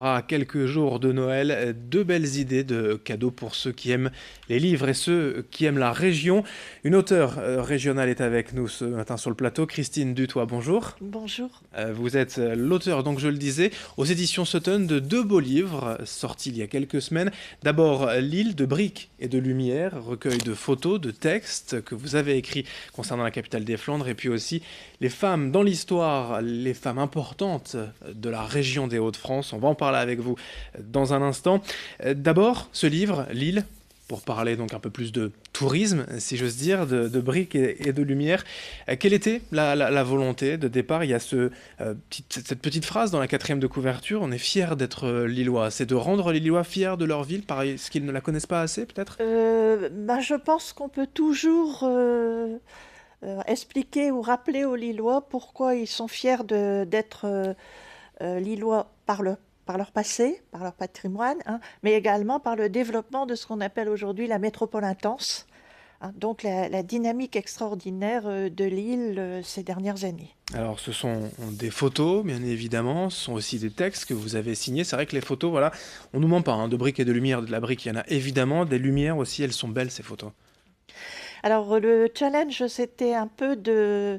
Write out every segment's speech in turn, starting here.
À quelques jours de Noël, deux belles idées de cadeaux pour ceux qui aiment les livres et ceux qui aiment la région. Une auteure régionale est avec nous ce matin sur le plateau, Christine Dutoit, bonjour. Bonjour. Vous êtes l'auteur, donc je le disais, aux éditions Sutton de deux beaux livres sortis il y a quelques semaines. D'abord L'île de briques et de lumière, recueil de photos, de textes que vous avez écrits concernant la capitale des Flandres, et puis aussi les femmes dans l'histoire, les femmes importantes de la région des Hauts-de-France. On va en parler avec vous dans un instant. D'abord, ce livre, L'île, pour parler donc un peu plus de tourisme, si j'ose dire, de briques et de lumière. Quelle était la volonté de départ? Il y a cette petite phrase dans la quatrième de couverture, on est fiers d'être Lillois. C'est de rendre les Lillois fiers de leur ville, parce qu'ils ne la connaissent pas assez peut-être? Je pense qu'on peut toujours expliquer ou rappeler aux Lillois pourquoi ils sont fiers d'être Lillois par leur passé, par leur patrimoine, hein, mais également par le développement de ce qu'on appelle aujourd'hui la métropole intense, hein, donc la dynamique extraordinaire de l'île ces dernières années. Alors, ce sont des photos, bien évidemment, ce sont aussi des textes que vous avez signés. C'est vrai que les photos, voilà, on nous ment pas, hein, de briques et de lumière, de la brique, il y en a évidemment, des lumières aussi, elles sont belles ces photos. Alors le challenge, c'était un peu de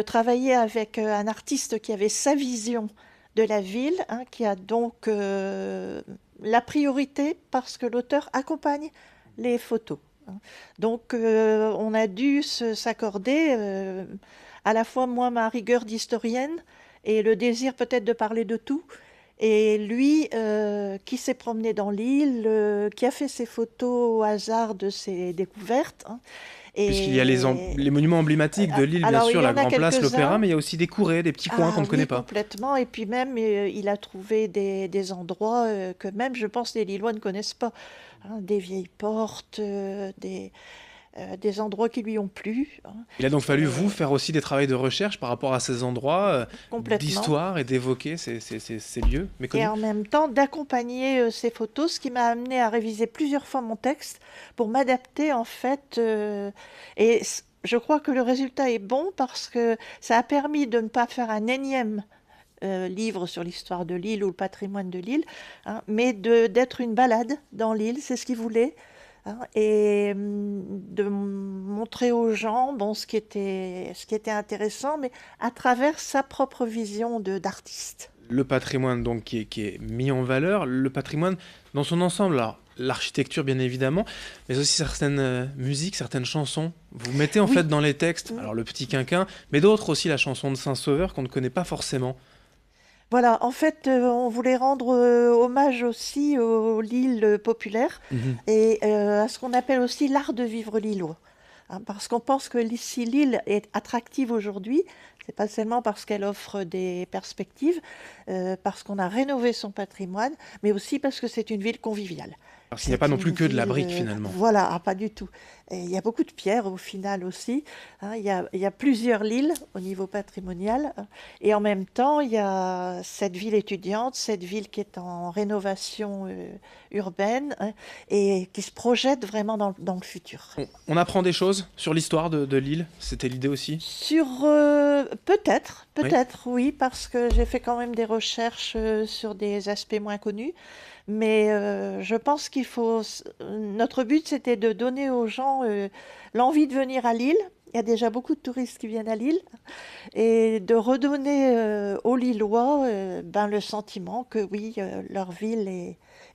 travailler avec un artiste qui avait sa vision de la ville, hein, qui a donc la priorité parce que l'auteur accompagne les photos, hein. Donc on a dû s'accorder, à la fois moi ma rigueur d'historienne et le désir peut-être de parler de tout, et lui qui s'est promené dans l'île, qui a fait ses photos au hasard de ses découvertes, hein. Puisqu'il y a les monuments emblématiques de l'île, bien Alors, il sûr, y la en a Grand Place, l'Opéra, quelques-uns. mais il y a aussi des courets, des petits coins qu'on Ah ne connaît oui, pas. complètement. Et puis même, il a trouvé des endroits que même, je pense, les Lillois ne connaissent pas, hein, des vieilles portes, des endroits qui lui ont plu, hein. Il a donc fallu, vous, Et faire aussi des travaux de recherche par rapport à ces endroits, complètement. d'histoire et d'évoquer ces lieux Et méconnus. en même temps, d'accompagner ces photos, ce qui m'a amené à réviser plusieurs fois mon texte pour m'adapter, en fait. Je crois que le résultat est bon parce que ça a permis de ne pas faire un énième livre sur l'histoire de l'île ou le patrimoine de l'île, hein, mais d'être une balade dans l'île, c'est ce qu'il voulait, hein, et de montrer aux gens bon, ce qui était intéressant, mais à travers sa propre vision d'artiste. Le patrimoine, donc, qui est mis en valeur, le patrimoine dans son ensemble. Alors, l'architecture, bien évidemment, mais aussi certaines musiques, certaines chansons. Vous mettez en fait Oui, dans les textes, mm, alors le Petit Quinquin, mais d'autres aussi, la chanson de Saint-Sauveur qu'on ne connaît pas forcément. voilà, en fait, on voulait rendre hommage aussi aux Lilles populaires Mhm. et à ce qu'on appelle aussi l'art de vivre lillois, hein, parce qu'on pense que si l'île est attractive aujourd'hui, c'est pas seulement parce qu'elle offre des perspectives, parce qu'on a rénové son patrimoine, mais aussi parce que c'est une ville conviviale. Parce qu'il n'y a pas C'est non une plus que de la ville, brique, finalement. voilà, ah, pas du tout. Et il y a beaucoup de pierres au final aussi, hein. Il y a plusieurs Lilles au niveau patrimonial, hein. Et en même temps, il y a cette ville étudiante, cette ville qui est en rénovation urbaine, hein, et qui se projette vraiment dans le futur. On apprend des choses sur l'histoire de l'île, c'était l'idée aussi. Peut-être, oui, parce que j'ai fait quand même des recherches sur des aspects moins connus. Mais je pense notre but, c'était de donner aux gens l'envie de venir à Lille. Il y a déjà beaucoup de touristes qui viennent à Lille. Et de redonner aux Lillois le sentiment que oui, leur ville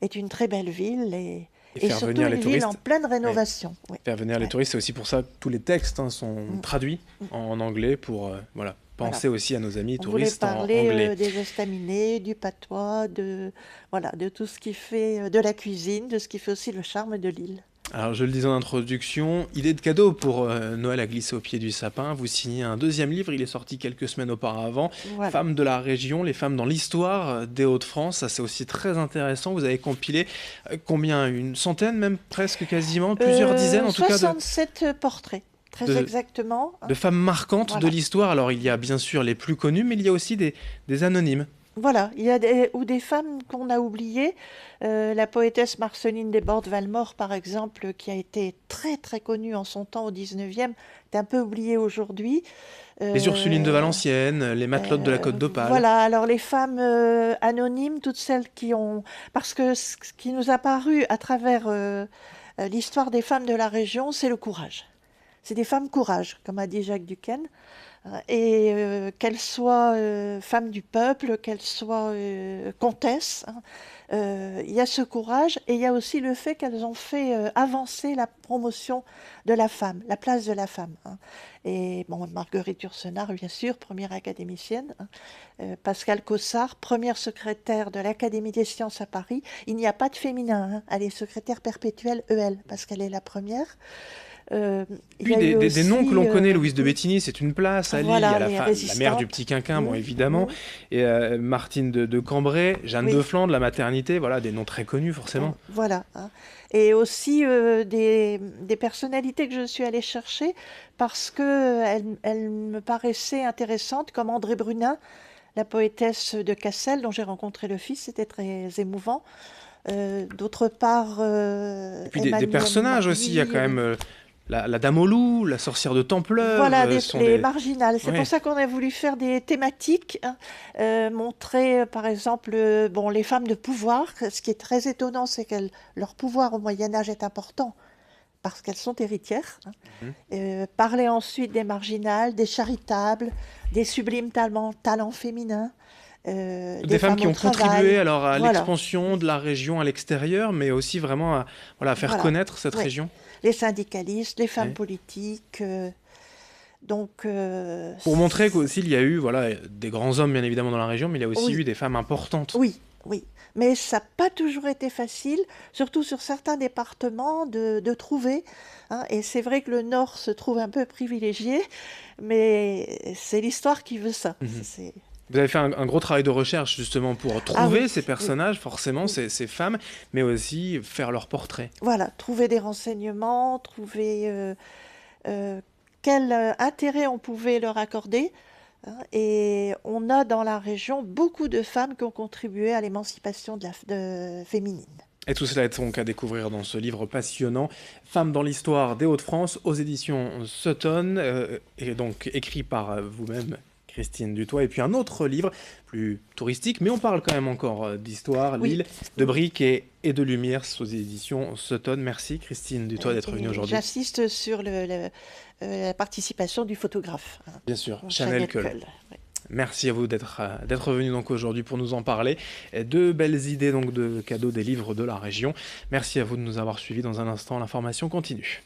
est une très belle ville Et et faire surtout venir les une ville en touristes. pleine Oui. rénovation. Oui, Faire venir les ouais. touristes, c'est aussi pour ça que tous les textes, hein, sont Mm, traduits mm. en anglais pour voilà, Voilà. penser aussi à nos amis On voulait touristes en parler anglais. des estaminets, du patois, voilà, de tout ce qui fait de la cuisine, de ce qui fait aussi le charme de l'île. Alors, je le disais en introduction, idée de cadeau pour Noël à glisser au pied du sapin. Vous signez un deuxième livre, il est sorti quelques semaines auparavant. Voilà. Femmes de la région, les femmes dans l'histoire des Hauts-de-France. Ça, c'est aussi très intéressant. Vous avez compilé combien? Une centaine, même presque quasiment, plusieurs dizaines en tout cas 67 portraits, très de, exactement, hein. de femmes marquantes de Voilà. l'histoire. Alors, il y a bien sûr les plus connues, mais il y a aussi des anonymes. Voilà, il y a des femmes qu'on a oubliées. La poétesse Marceline Desbordes-Valmore, par exemple, qui a été très très connue en son temps au 19e, est un peu oubliée aujourd'hui. Les Ursulines de Euh, Valenciennes, les Matelotes de la Côte d'Opale. voilà, alors les femmes anonymes, toutes celles qui ont... Parce que ce qui nous a paru à travers l'histoire des femmes de la région, c'est le courage. C'est des femmes courage, comme a dit Jacques Duquesne. Et qu'elles soient femmes du peuple, qu'elles soient comtesses, hein, il y a ce courage et il y a aussi le fait qu'elles ont fait avancer la promotion de la femme, la place de la femme, hein. Et bon, Marguerite Yourcenar, bien sûr, première académicienne, hein, Pascale Cossard, première secrétaire de l'Académie des sciences à Paris. Il n'y a pas de féminin, hein, elle est secrétaire perpétuelle EL, parce qu'elle est la première. Il y Puis a eu des noms que aussi, l'on connaît, Louise de Béthigny, c'est une place à Lille, il y voilà, a les la mère du résistantes. petit Quinquin, bon Mmh, évidemment, mmh. et Martine de Cambrai, Jeanne de Oui, Flandre, la maternité, voilà, des noms très connus forcément. voilà, hein. Et aussi des personnalités que je suis allée chercher parce que elles me paraissaient intéressantes, comme André Brunin, la poétesse de Cassel, dont j'ai rencontré le fils, c'était très émouvant. D'autre part, Et puis des Emmanuel personnages aussi, il y a Marie. quand même la Dame au Loup, la sorcière de Templeuve, Voilà, ce sont les des... marginales. C'est pour Ouais. ça qu'on a voulu faire des thématiques, hein, montrer, par exemple, bon, les femmes de pouvoir. Ce qui est très étonnant, c'est que leur pouvoir au Moyen Âge est important parce qu'elles sont héritières, hein. Mhm. Parler ensuite des marginales, des charitables, des sublimes talents féminins, Des des femmes femmes qui au ont contribué travail. alors à Voilà, l'expansion de la région à l'extérieur, mais aussi vraiment à, voilà, à faire voilà. connaître cette Oui, région. les syndicalistes, les femmes Ouais. politiques. Donc, Pour montrer qu'aussi il y a eu voilà, des grands hommes bien évidemment dans la région, mais il y a aussi oui. eu des femmes importantes. Oui, oui. Mais ça n'a pas toujours été facile, surtout sur certains départements, de trouver, hein. Et c'est vrai que le Nord se trouve un peu privilégié, mais c'est l'histoire qui veut ça. Mhm. C'est... Vous avez fait un gros travail de recherche justement pour Ah oui, trouver ces oui, personnages, forcément oui. ces femmes, mais aussi faire leur portrait. Voilà, trouver des renseignements, trouver euh, quel intérêt on pouvait leur accorder, hein. Et on a dans la région beaucoup de femmes qui ont contribué à l'émancipation féminine. Et tout cela est donc à découvrir dans ce livre passionnant, Femmes dans l'histoire des Hauts-de-France, aux éditions Sutton, et donc écrit par vous-même, Christine Dutoit, et puis un autre livre, plus touristique, mais on parle quand même encore d'histoire, Oui, l'île, de oui. briques et de lumière, aux éditions Sutton. Merci Christine Dutoit d'être venue Et aujourd'hui. j'insiste sur la participation du photographe, hein, Bien sûr, Chanel Chanel Keul. Keul. Oui. Merci à vous d'être venu donc aujourd'hui pour nous en parler. De belles idées donc de cadeaux des livres de la région. Merci à vous de nous avoir suivis. Dans un instant, l'information continue.